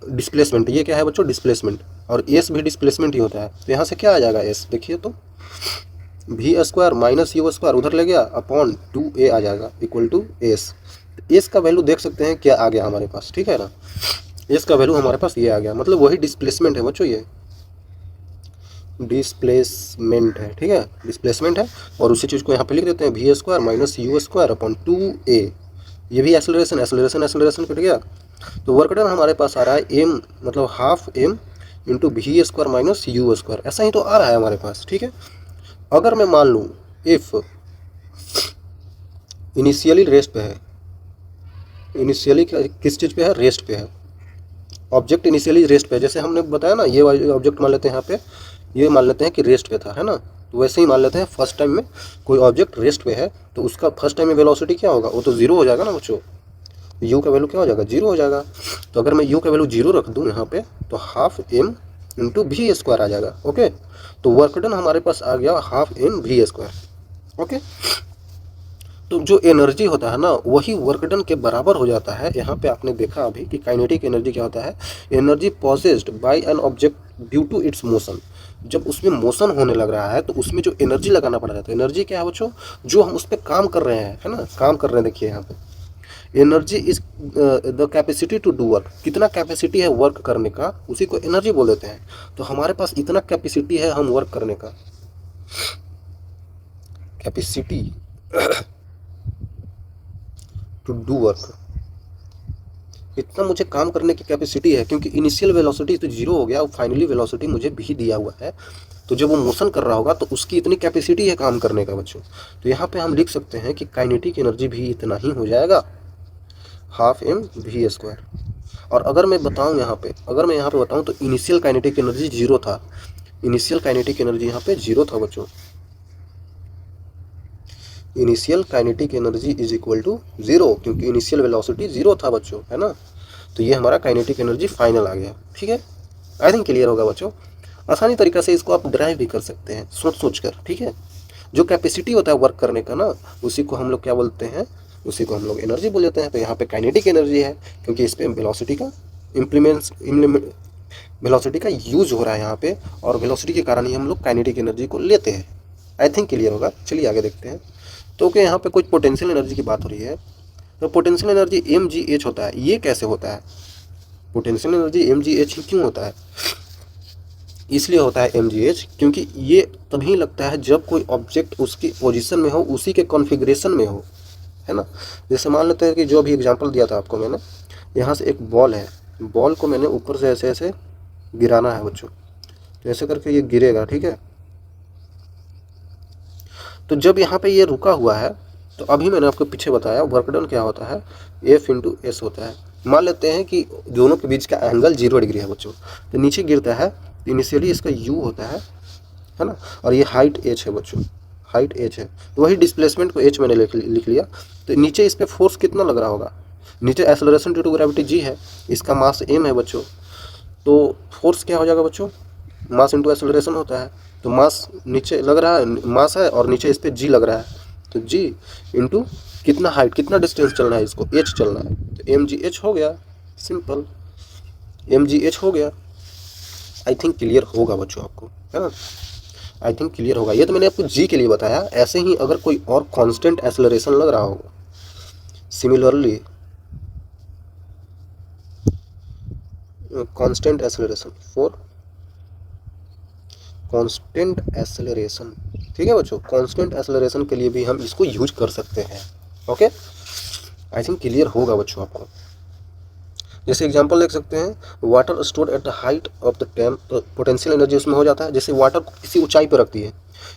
displacement, ये क्या है बच्चों, डिस्प्लेसमेंट, और एस भी डिस्प्लेसमेंट ही होता है। तो यहाँ से क्या आ जाएगा एस, देखिए तो v² माइनस u² उधर ले गया अपॉन 2a आ जाएगा इक्वल टू एस। एस का वैल्यू देख सकते हैं क्या आ गया हमारे पास, ठीक है ना, एस का वैल्यू हमारे पास ये आ गया, मतलब वही डिस्प्लेसमेंट है बच्चों, ये डिस्प्लेसमेंट है, ठीक है, डिस्प्लेसमेंट है। और उसी चीज़ को यहाँ पे लिख देते हैं v² minus u² upon 2a, ये भी एक्सेलरेशन कट गया। तो वर्क डन हमारे पास आ रहा है m, मतलब half m into v² minus u², ऐसा ही तो आ रहा है हमारे पास, ठीक है। अगर मैं मान लूँ इफ़ इनिशियली रेस्ट पे है, इनिशियली किस चीज़ पे है, रेस्ट पे है, ऑब्जेक्ट इनिशियली रेस्ट पे है, जैसे हमने बताया ना, ये वाले ऑब्जेक्ट मान लेते हैं यहाँ पे, ये मान लेते हैं कि रेस्ट पे था, है ना। तो वैसे ही मान लेते हैं फर्स्ट टाइम में कोई ऑब्जेक्ट रेस्ट पे है, तो उसका फर्स्ट टाइम में वेलोसिटी क्या होगा, वो तो 0 हो जाएगा ना बच्चों। यू का वैल्यू क्या हो जाएगा, 0 हो जाएगा। तो अगर मैं यू का वैल्यू 0 रख दूँ यहाँ पे तो half M into V square आ जाएगा। ओके, तो वर्क डन हमारे पास आ गया half M V square. Okay, तो जो एनर्जी होता है ना वही वर्क डन के बराबर हो जाता है। यहाँ पे आपने देखा अभी कि काइनेटिक एनर्जी क्या होता है, energy possessed by an object due to its motion. जब उसमें मोशन होने लग रहा है तो उसमें जो एनर्जी लगाना पड़ जाता है, एनर्जी क्या है बच्चों, जो हम उस पर काम कर रहे हैं, है ना, काम कर रहे हैं। देखिए यहाँ पे energy is the capacity to do work, कितना कैपेसिटी है वर्क करने का, उसी को एनर्जी बोल देते हैं। तो हमारे पास इतना कैपेसिटी है हम वर्क करने का, कैपेसिटी टू डू वर्क, इतना मुझे काम करने की कैपेसिटी है, क्योंकि इनिशियल वेलोसिटी तो 0 हो गया और फाइनली वेलोसिटी मुझे भी दिया हुआ है। तो जब वो मोशन कर रहा होगा तो उसकी इतनी कैपेसिटी है काम करने का बच्चों। तो यहाँ पे हम लिख सकते हैं कि काइनेटिक एनर्जी भी इतना ही हो जाएगा, हाफ एम वी स्क्वायर। और अगर मैं बताऊँ यहाँ पे, अगर मैं यहाँ पे बताऊँ तो इनिशियल काइनेटिक एनर्जी 0 था, इनिशियल काइनेटिक एनर्जी यहाँ पे 0 था बच्चों। Initial kinetic energy is equal to 0, क्योंकि इनिशियल वेलोसिटी 0 था बच्चों, है ना। तो ये हमारा काइनेटिक एनर्जी फाइनल आ गया। ठीक है, आई थिंक क्लियर होगा बच्चों। आसानी तरीक़ा से इसको आप ड्राइव भी कर सकते हैं सोच सोच कर। ठीक है, जो कैपेसिटी होता है वर्क करने का ना, उसी को हम लोग क्या बोलते हैं, उसी को हम लोग एनर्जी बोल देते हैं। तो यहाँ पे काइनेटिक एनर्जी है क्योंकि इस पर वेलोसिटी का वेलोसिटी का यूज हो रहा है यहाँ पे, और वेलोसिटी के कारण ही हम लोग काइनेटिक एनर्जी को लेते हैं। आई थिंक क्लियर होगा। चलिए आगे देखते हैं। तो क्या यहाँ पे कुछ पोटेंशियल एनर्जी की बात हो रही है, तो पोटेंशियल एनर्जी mgh होता है। ये कैसे होता है, पोटेंशियल एनर्जी mgh क्यों होता है, इसलिए होता है mgh क्योंकि ये तभी लगता है जब कोई ऑब्जेक्ट उसकी पोजीशन में हो, उसी के कॉन्फ़िगरेशन में हो, है ना। जैसे मान लेते हैं कि जो अभी एग्जांपल दिया था आपको मैंने, यहाँ से एक बॉल है, बॉल को मैंने ऊपर से ऐसे ऐसे गिराना है बच्चों, तो ऐसे करके ये गिरेगा। ठीक है, तो जब यहाँ पे ये रुका हुआ है, तो अभी मैंने आपको पीछे बताया वर्क डन क्या होता है, F इंटू एस होता है। मान लेते हैं कि दोनों के बीच का एंगल 0 डिग्री है बच्चों, तो नीचे गिरता है तो इनिशियली इसका U होता है ना, और ये हाइट h है बच्चों, हाइट h है। तो वही डिस्प्लेसमेंट को h मैंने लिख लिया। तो नीचे इस पर फोर्स कितना लग रहा होगा, नीचे acceleration due to gravity g है, इसका मास m है बच्चों। तो फोर्स क्या हो जाएगा बच्चों, मास इंटू एक्सेलरेशन होता है। तो मास नीचे लग रहा है, मास है, और नीचे इस पर जी लग रहा है, तो जी इंटू कितना हाइट, कितना डिस्टेंस चलना है, इसको एच चलना है, तो एम जी एच हो गया, सिंपल एम जी एच हो गया। आई थिंक क्लियर होगा बच्चों आपको, है ना, आई थिंक क्लियर होगा। ये तो मैंने आपको जी के लिए बताया। ऐसे ही अगर कोई और कांस्टेंट एक्सेलरेशन लग रहा होगा, similarly constant acceleration for constant acceleration, ठीक है बच्चों, कांस्टेंट एक्सेलरेशन के लिए भी हम इसको यूज कर सकते हैं। ओके, आई थिंक क्लियर होगा बच्चों आपको। जैसे एग्जांपल देख सकते हैं, water stored at the height of the tank, तो पोटेंशियल एनर्जी उसमें हो जाता है। जैसे वाटर को किसी ऊंचाई पर रख दिए,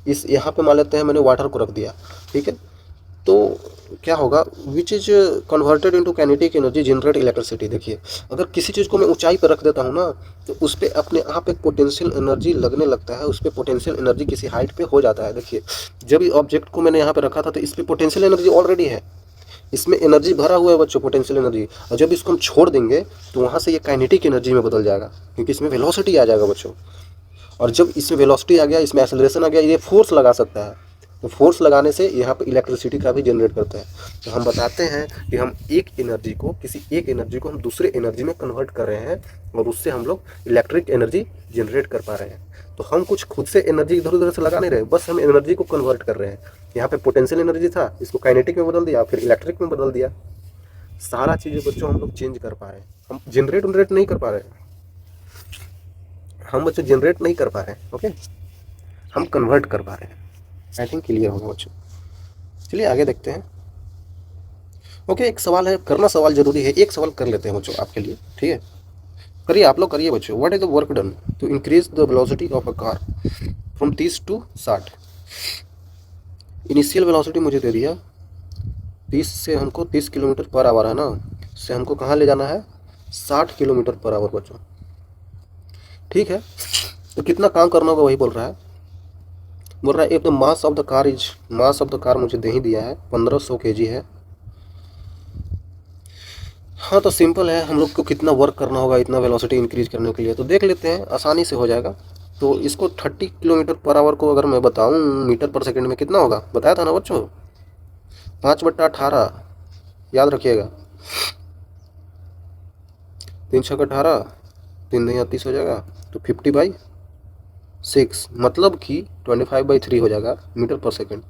इस यहाँ पे मान लेते हैं मैंने वाटर को रख दिया, ठीक है, तो क्या होगा, which is converted into kinetic energy generate electricity. देखिए, अगर किसी चीज़ को मैं ऊंचाई पर रख देता हूँ ना, तो उस पर अपने आप एक पोटेंशियल एनर्जी लगने लगता है, उस पर पोटेंशियल एनर्जी किसी हाइट पे हो जाता है। देखिए, जब इस ऑब्जेक्ट को मैंने यहाँ पे रखा था तो इस पर पोटेंशियल एनर्जी ऑलरेडी है, इसमें एनर्जी भरा हुआ है बच्चों, पोटेंशियल एनर्जी। और जब इसको हम छोड़ देंगे तो वहाँ से ये काइनेटिक एनर्जी में बदल जाएगा, क्योंकि इसमें वेलोसिटी आ जाएगा बच्चों। और जब इसमें वेलोसिटी आ गया, इसमें एक्सेलरेशन आ गया, ये फोर्स लगा सकता है। तो फोर्स लगाने से यहाँ पे इलेक्ट्रिसिटी का भी जनरेट करता है। तो हम बताते हैं कि हम एक एनर्जी को, किसी एक एनर्जी को हम दूसरे एनर्जी में कन्वर्ट कर रहे हैं, और उससे हम लोग इलेक्ट्रिक एनर्जी जनरेट कर पा रहे हैं। तो हम कुछ खुद से एनर्जी इधर उधर से लगा नहीं रहे, बस हम एनर्जी को कन्वर्ट कर रहे हैं। यहाँ पे पोटेंशियल एनर्जी था, इसको काइनेटिक में बदल दिया, फिर इलेक्ट्रिक में बदल दिया। सारा चीज़ें बच्चों हम लोग चेंज कर पा रहे हैं, हम जनरेट नहीं कर पा रहे हैं, हम बच्चों जनरेट नहीं कर पा रहे हैं, ओके, हम कन्वर्ट कर पा रहे हैं। आई थिंक क्लियर होगा बच्चों। चलिए आगे देखते हैं। ओके, एक सवाल है, करना सवाल जरूरी है, एक सवाल कर लेते हैं बच्चों आपके लिए, ठीक है, करिए, आप लोग करिए बच्चों। What is the work done to increase the velocity of a car from 30 to 60। Initial velocity मुझे दे दिया 30 से, हमको 30 किलोमीटर पर आवर है ना, से हमको कहाँ ले जाना है, 60 किलोमीटर पर आवर बच्चों, ठीक है। तो कितना काम करना होगा वही बोल रहा है, एक तो mass of the car is, mass of the car मुझे दे ही दिया है 1500 kg है। हाँ तो सिंपल है, हम लोग को कितना वर्क करना होगा इतना वेलोसिटी इंक्रीज करने के लिए, तो देख लेते हैं, आसानी से हो जाएगा। तो इसको 30 किलोमीटर पर आवर को अगर मैं बताऊँ मीटर पर सेकंड में कितना होगा, बताया था ना बच्चों, 5/18, याद रखिएगा। 3×6 = 18, 3×9 = 30 हो जाएगा, तो 50/6 मतलब कि 25/3 हो जाएगा मीटर पर सेकंड।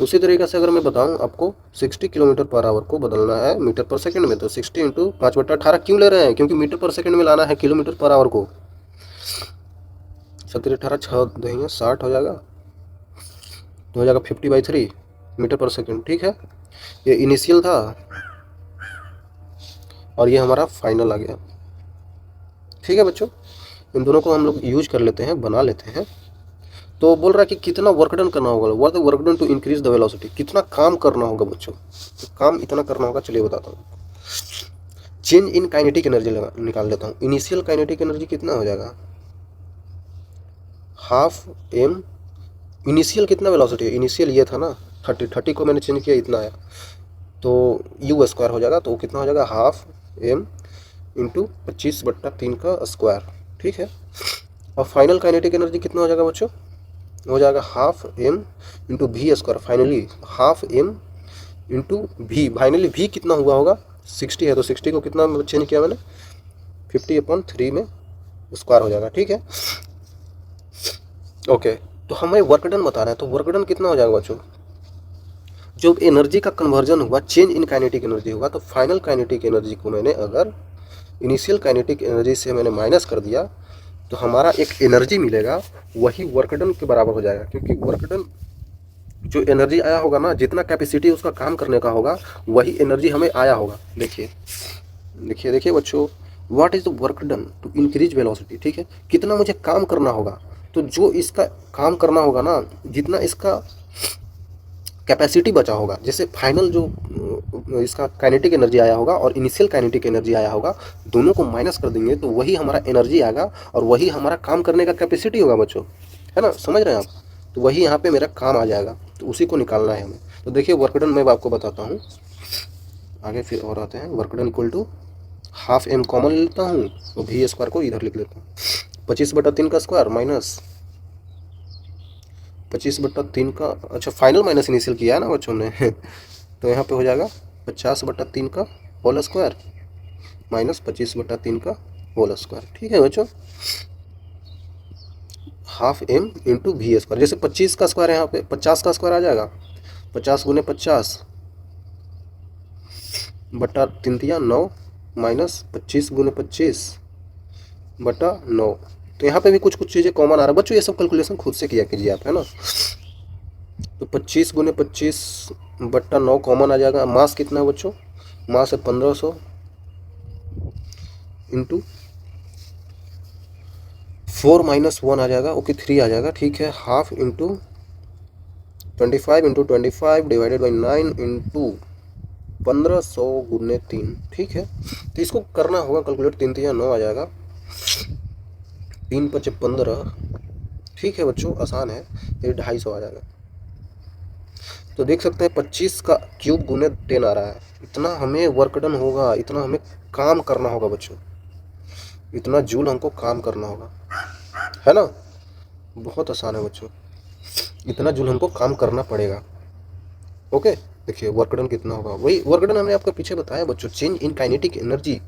उसी तरीके से अगर मैं बताऊं आपको 60 किलोमीटर पर आवर को बदलना है मीटर पर सेकंड में, तो 60 × 5/18 क्यों ले रहे हैं, क्योंकि मीटर पर सेकंड में लाना है किलोमीटर पर आवर को। 17×18 6 देंगे 60 हो जाएगा, तो हो जाएगा 50/3 मीटर पर सेकंड। ठीक है, ये इनिशियल था और ये हमारा फाइनल आ गया। ठीक है बच्चों, इन दोनों को हम लोग यूज कर लेते हैं, बना लेते हैं। तो बोल रहा है कि कितना वर्क डन करना होगा, what the work done to increase the velocity, कितना काम करना होगा बच्चों, तो काम इतना करना होगा, चलिए बताता हूँ। चेंज इन काइनेटिक एनर्जी निकाल लेता हूँ। इनिशियल काइनेटिक एनर्जी कितना हो जाएगा, हाफ एम, इनिशियल कितना वेलोसिटी है, इनिशियल ये था ना 30 को मैंने चेंज किया, इतना आया, तो यू स्क्वायर हो जाएगा, तो कितना हो जाएगा, हाफ एम इंटू 25/3 का स्क्वायर। ठीक है, और फाइनल काइनेटिक एनर्जी कितना हो जाएगा बच्चों, हो जाएगा half M into V square. Finally half M into V, finally V कितना हुआ होगा, 60 है, तो 60 को कितना चेंज किया मैंने, 50/3 में स्क्वायर हो जाएगा। ठीक है, ओके, तो हमें वर्क डन बता रहे हैं, तो वर्क डन कितना हो जाएगा बच्चों, जो एनर्जी का कन्वर्जन हुआ चेंज इन काइनेटिक एनर्जी होगा, तो फाइनल काइनेटिक एनर्जी को मैंने अगर इनिशियल काइनेटिक एनर्जी से मैंने माइनस कर दिया, तो हमारा एक एनर्जी मिलेगा, वही वर्क डन के बराबर हो जाएगा। क्योंकि वर्क डन जो एनर्जी आया होगा ना, जितना कैपेसिटी उसका काम करने का होगा वही एनर्जी हमें आया होगा। देखिए देखिए देखिए बच्चों, what is the work done to increase velocity. ठीक है, कितना मुझे काम करना होगा, तो जो इसका काम करना होगा ना, जितना इसका कैपेसिटी बचा होगा, जैसे फाइनल जो इसका काइनेटिक एनर्जी आया होगा और इनिशियल काइनेटिक एनर्जी आया होगा, दोनों को माइनस कर देंगे तो वही हमारा एनर्जी आएगा और वही हमारा काम करने का कैपेसिटी होगा बच्चों, है ना, समझ रहे हैं आप, तो वही यहाँ पे मेरा काम आ जाएगा, तो उसी को निकालना है हमें। तो देखिए वर्क डन मैं आपको बताता हूँ आगे, फिर और आते हैं। Work done equal to half M common लेता हूँ और भी स्क्वायर को इधर लिख लेता हूँ, 25/3 का स्क्वायर माइनस 25/3 का, अच्छा फाइनल माइनस इनिशियल किया है ना बच्चों ने तो यहाँ पे हो जाएगा 50/3 का होल स्क्वायर माइनस 25/3 का होल स्क्वायर। ठीक है बच्चों, half M into V square, जैसे 25 का स्क्वायर यहाँ पे 50 का स्क्वायर आ जाएगा, 50×50/3×9 माइनस 25×25/9। तो यहाँ पे भी कुछ कुछ चीज़ें कॉमन आ रहा है बच्चों, ये सब कैलकुलेशन खुद से किया कीजिए आप, है ना। तो 25×25/9 कॉमन आ जाएगा। मास कितना है बच्चों, मास है 1500 इंटू 4 - 1 आ जाएगा, ओके 3 आ जाएगा। ठीक है, half into 25 × 25 divided by 9 into 1500×3। ठीक है, तो इसको करना होगा कैलकुलेट, 3×3 = 9 आ जाएगा, 3×5 = 15। ठीक है बच्चों, आसान है, ये 250 आ जाएगा। तो देख सकते हैं 25 का क्यूब गुने 10 आ रहा है, इतना हमें वर्क डन होगा, इतना हमें काम करना होगा बच्चों, इतना जूल हमको काम करना होगा, है ना, बहुत आसान है बच्चों, इतना जूल हमको काम करना पड़ेगा। ओके, देखिए वर्क डन कितना होगा, वही वर्क डन हमने आपको पीछे बताया बच्चों, चेंज इन काइनेटिक एनर्जी,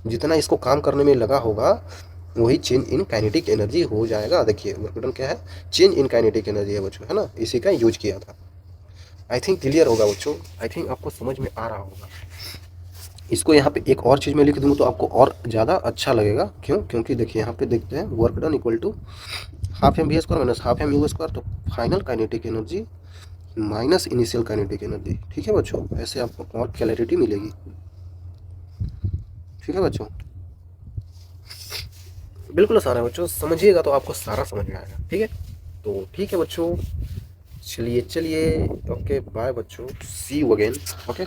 जितना इसको काम करने में लगा होगा वही चेंज इन काइनेटिक एनर्जी हो जाएगा। देखिए वर्क डन क्या है, चेंज इन काइनेटिक एनर्जी है बच्चों, है ना, इसी का यूज किया था। आई थिंक क्लियर होगा बच्चों, आई थिंक आपको समझ में आ रहा होगा। इसको यहाँ पे एक और चीज़ मैं लिख दूँगा तो आपको और ज़्यादा अच्छा लगेगा, क्यों, क्योंकि देखिए यहाँ पे देखते हैं work done equal to half M V square minus half M U square, तो final kinetic energy minus initial kinetic energy. ठीक है बच्चों, ऐसे आपको और क्लैरिटी मिलेगी। ठीक है बच्चों, बिल्कुल आसान है बच्चों, समझिएगा तो आपको सारा समझ में आएगा। ठीक है, तो ठीक है बच्चों, चलिए चलिए, ओके बाय बच्चों, सी यू अगेन। ओके,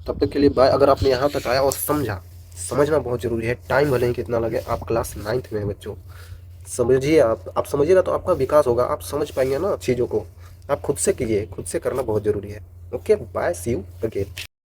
तब तक के लिए बाय। अगर आपने यहाँ तक आया और समझा, समझना बहुत ज़रूरी है, टाइम भले ही कितना लगे, आप क्लास 9th में हैं बच्चों, समझिए, आप समझिएगा तो आपका विकास होगा, आप समझ पाएंगे ना चीज़ों को, आप खुद से कीजिए, खुद से करना बहुत ज़रूरी है। Okay bye, see you again.